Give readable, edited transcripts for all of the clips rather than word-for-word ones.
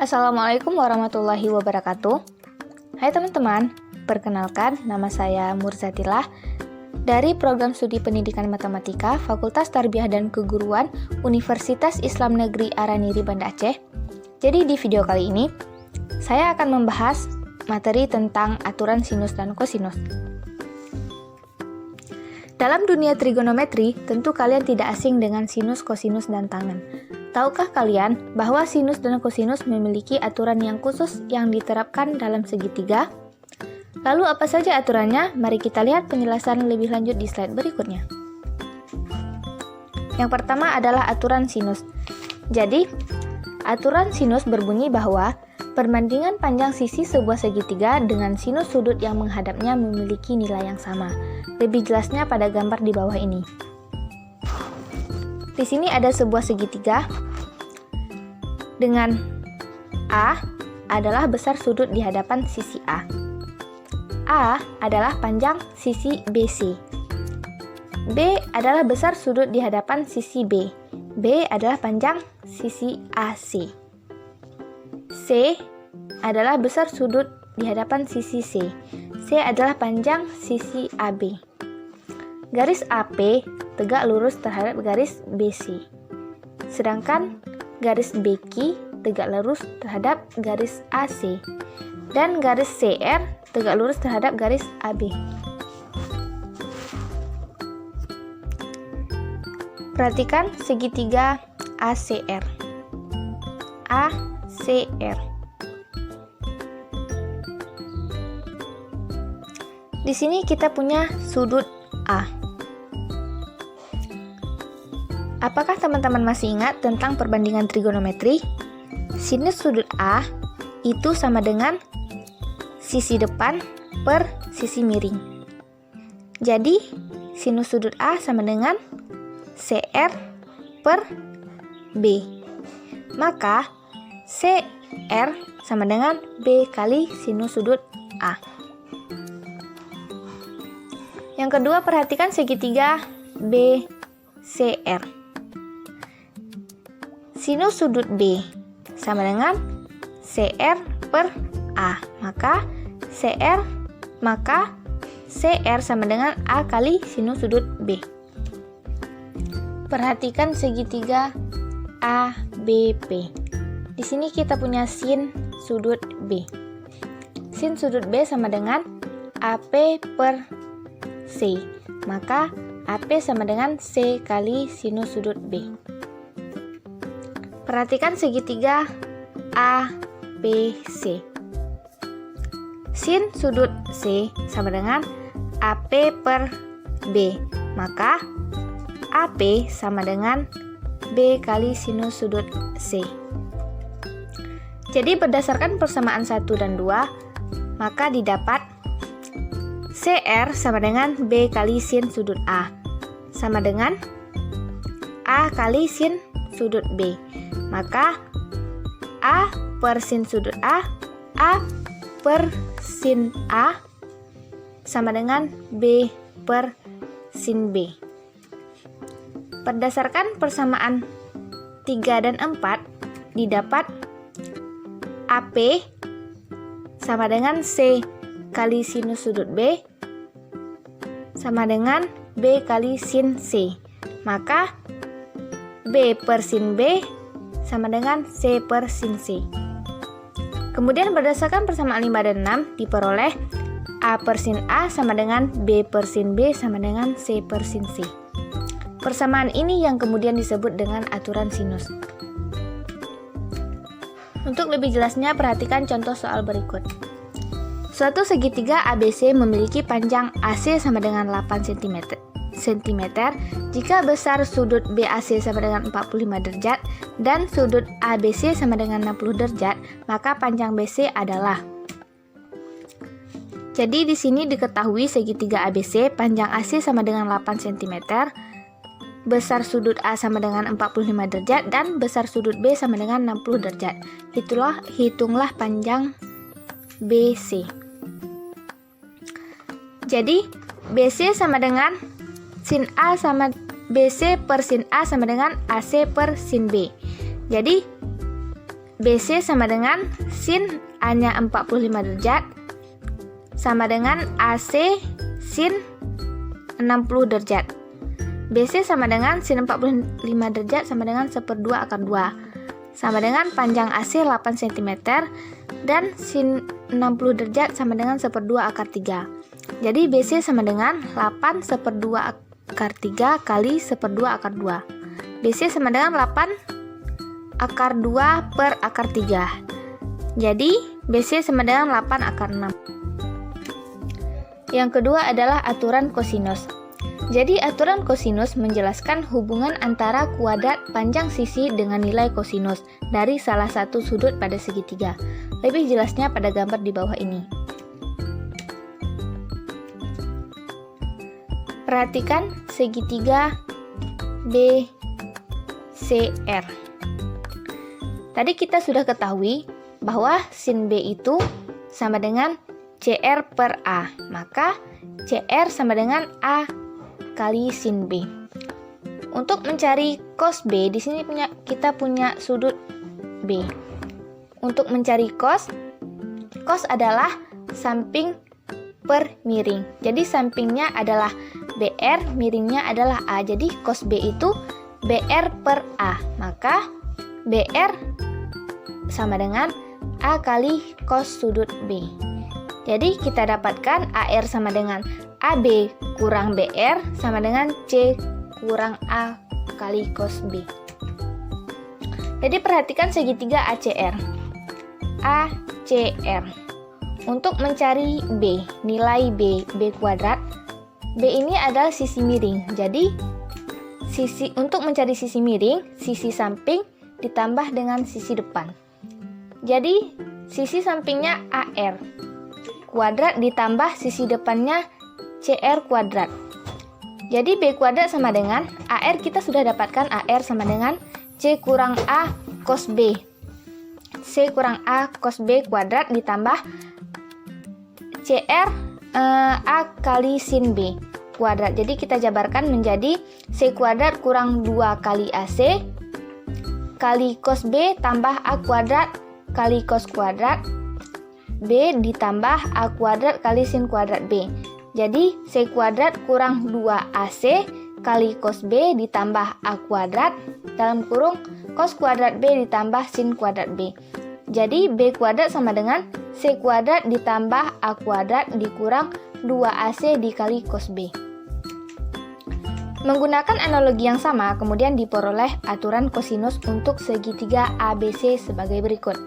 Assalamualaikum warahmatullahi wabarakatuh. Hai teman-teman, perkenalkan nama saya Murzatillah dari Program Studi Pendidikan Matematika Fakultas Tarbiyah dan Keguruan Universitas Islam Negeri Araniri Banda Aceh. Jadi di video kali ini, saya akan membahas materi tentang aturan sinus dan kosinus. Dalam dunia trigonometri, tentu kalian tidak asing dengan sinus, kosinus, dan tangen. Tahukah kalian bahwa sinus dan kosinus memiliki aturan yang khusus yang diterapkan dalam segitiga? Lalu apa saja aturannya? Mari kita lihat penjelasan lebih lanjut di slide berikutnya. Yang pertama adalah aturan sinus. Jadi, aturan sinus berbunyi bahwa perbandingan panjang sisi sebuah segitiga dengan sinus sudut yang menghadapnya memiliki nilai yang sama. Lebih jelasnya pada gambar di bawah ini. Di sini ada sebuah segitiga dengan A adalah besar sudut di hadapan sisi A. A adalah panjang sisi BC. B adalah besar sudut di hadapan sisi B. B adalah panjang sisi AC. C adalah besar sudut di hadapan sisi C. C adalah panjang sisi AB. Garis AP tegak lurus terhadap garis BC. Sedangkan garis BQ tegak lurus terhadap garis AC. Dan garis CR tegak lurus terhadap garis AB. Perhatikan segitiga ACR. ACR. Di sini kita punya sudut A. Apakah teman-teman masih ingat tentang perbandingan trigonometri? Sinus sudut A itu sama dengan sisi depan per sisi miring. Jadi, sinus sudut A sama dengan CR per B. Maka, CR sama dengan B kali sinus sudut A. Yang kedua, perhatikan segitiga BCR. Sinus sudut B sama dengan CR per A. Maka CR sama dengan A kali sinus sudut B. Perhatikan segitiga ABP. Di sini kita punya sin sudut B. Sin sudut B sama dengan AP per C. Maka AP sama dengan C kali sinus sudut B. Perhatikan segitiga ABC. Sin sudut C sama dengan AP per B. Maka AP sama dengan B kali sinus sudut C. Jadi berdasarkan persamaan 1 dan 2, maka didapat CR sama dengan B kali sin sudut A. Sama dengan A kali sin sudut B. Maka A per sin sudut A per sin A sama dengan B per sin B. Berdasarkan persamaan 3 dan 4, didapat AP sama dengan C kali sinus sudut B sama dengan B kali sin C. Maka B per sin B sama dengan C per sin C. Kemudian berdasarkan persamaan 5 dan 6 diperoleh A per sin A sama dengan B per sin B sama dengan C per sin C. Persamaan ini yang kemudian disebut dengan aturan sinus. Untuk lebih jelasnya perhatikan contoh soal berikut. Suatu segitiga ABC memiliki panjang AC sama dengan 8 cm jika besar sudut BAC sama dengan 45 derajat dan sudut ABC sama dengan 60 derajat, maka panjang BC adalah. Jadi di sini diketahui segitiga ABC panjang AC sama dengan 8 cm, besar sudut A sama dengan 45 derajat dan besar sudut B sama dengan 60 derajat. Hitunglah panjang BC. Jadi BC sama dengan sin A sama BC per sin A sama dengan AC per sin B. Jadi BC sama dengan sin A-nya 45 derajat sama dengan AC sin 60 derajat. BC sama dengan sin 45 derajat sama dengan 1/2 akar 2. Sama dengan panjang AC 8 cm dan sin 60 derajat sama dengan 1/2 akar 3. Jadi BC sama dengan 8 1/2 akar 3 kali 1/2 akar 2. BC sama dengan 8 akar 2 per akar 3. Jadi BC sama dengan 8 akar 6. Yang kedua adalah aturan kosinus. Jadi aturan kosinus menjelaskan hubungan antara kuadrat panjang sisi dengan nilai kosinus dari salah satu sudut pada segitiga. Lebih jelasnya pada gambar di bawah ini. Perhatikan segitiga BCR. Tadi kita sudah ketahui bahwa sin B itu sama dengan CR per A. Maka CR sama dengan A kali sin B. Untuk mencari cos B, di sini kita punya sudut B. Untuk mencari cos adalah samping per miring. Jadi sampingnya adalah BR, miringnya adalah A. Jadi cos B itu BR per A. Maka BR sama dengan A kali cos sudut B. Jadi kita dapatkan AR sama dengan AB kurang BR sama dengan C kurang A kali cos B. Jadi perhatikan segitiga ACR. ACR. Untuk mencari B, nilai B kuadrat. B ini adalah sisi miring. Jadi untuk mencari sisi miring, sisi samping ditambah dengan sisi depan. Jadi sisi sampingnya AR kuadrat ditambah sisi depannya CR kuadrat. Jadi B kuadrat sama dengan AR, kita sudah dapatkan AR sama dengan C kurang A cos B. C kurang A cos B kuadrat ditambah CR A kali sin B kuadrat. Jadi kita jabarkan menjadi C kuadrat kurang 2 kali AC kali cos B tambah A kuadrat kali cos kuadrat B ditambah A kuadrat kali sin kuadrat B. Jadi C kuadrat kurang 2AC kali cos B ditambah A kuadrat dalam kurung cos kuadrat B ditambah sin kuadrat B. Jadi B kuadrat sama dengan C kuadrat ditambah A kuadrat dikurang 2AC dikali cos B. Menggunakan analogi yang sama, kemudian diperoleh aturan kosinus untuk segitiga ABC sebagai berikut.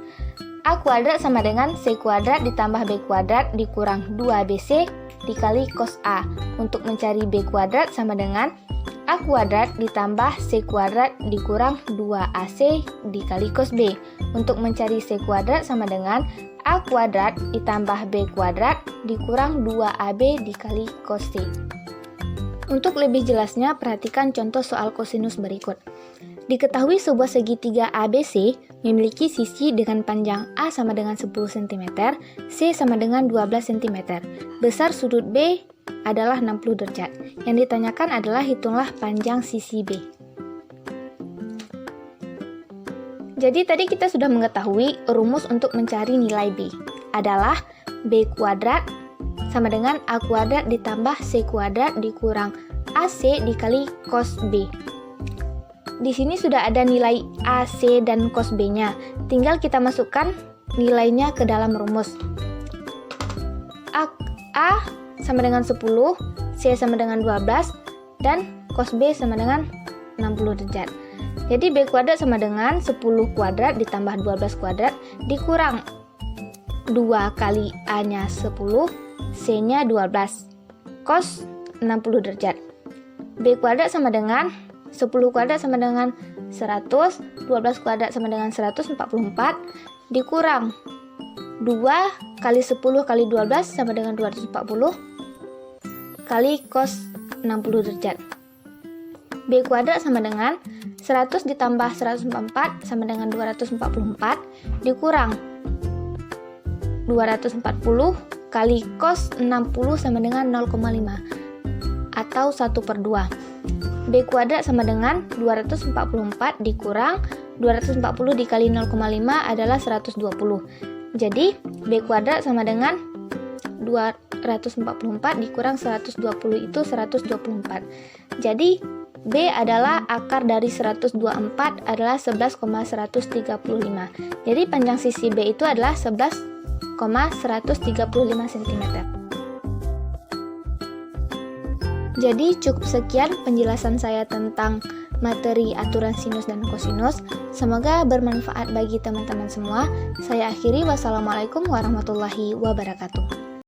A kuadrat sama dengan C kuadrat ditambah B kuadrat dikurang 2BC dikali cos A. Untuk mencari B kuadrat sama dengan A kuadrat ditambah C kuadrat dikurang 2AC dikali cos B. Untuk mencari C kuadrat sama dengan A kuadrat ditambah B kuadrat dikurang 2AB dikali cos C. Untuk lebih jelasnya, perhatikan contoh soal kosinus berikut. Diketahui sebuah segitiga ABC memiliki sisi dengan panjang A sama dengan 10 cm, C sama dengan 12 cm. Besar sudut B adalah 60 derajat. Yang ditanyakan adalah hitunglah panjang sisi B. Jadi tadi kita sudah mengetahui rumus untuk mencari nilai B adalah B kuadrat sama dengan A kuadrat ditambah C kuadrat dikurang AC dikali cos B. Di sini sudah ada nilai AC dan cos B-nya. Tinggal kita masukkan nilainya ke dalam rumus. A sama dengan 10, C sama dengan 12, dan cos B sama dengan 60 derajat. Jadi B kuadrat sama dengan 10 kuadrat ditambah 12 kuadrat dikurang 2 kali A-nya 10, C-nya 12, cos 60 derajat. B kuadrat sama dengan 10 kuadrat sama dengan 100, 12 kuadrat sama dengan 144, dikurang 2 kali 10 kali 12 sama dengan 240, kali cos 60 derajat. B kuadrat sama dengan 100 ditambah 144 sama dengan 244, dikurang 240 kali cos 60 sama dengan 0,5 atau 1/2. B kuadrat sama dengan 244 dikurang 240 dikali 0,5 adalah 120. Jadi B kuadrat sama dengan 244 dikurang 120 itu 124. Jadi B adalah akar dari 124 adalah 11,135. Jadi panjang sisi B itu adalah 11,135 cm. Jadi cukup sekian penjelasan saya tentang materi aturan sinus dan kosinus. Semoga bermanfaat bagi teman-teman semua. Saya akhiri, wassalamualaikum warahmatullahi wabarakatuh.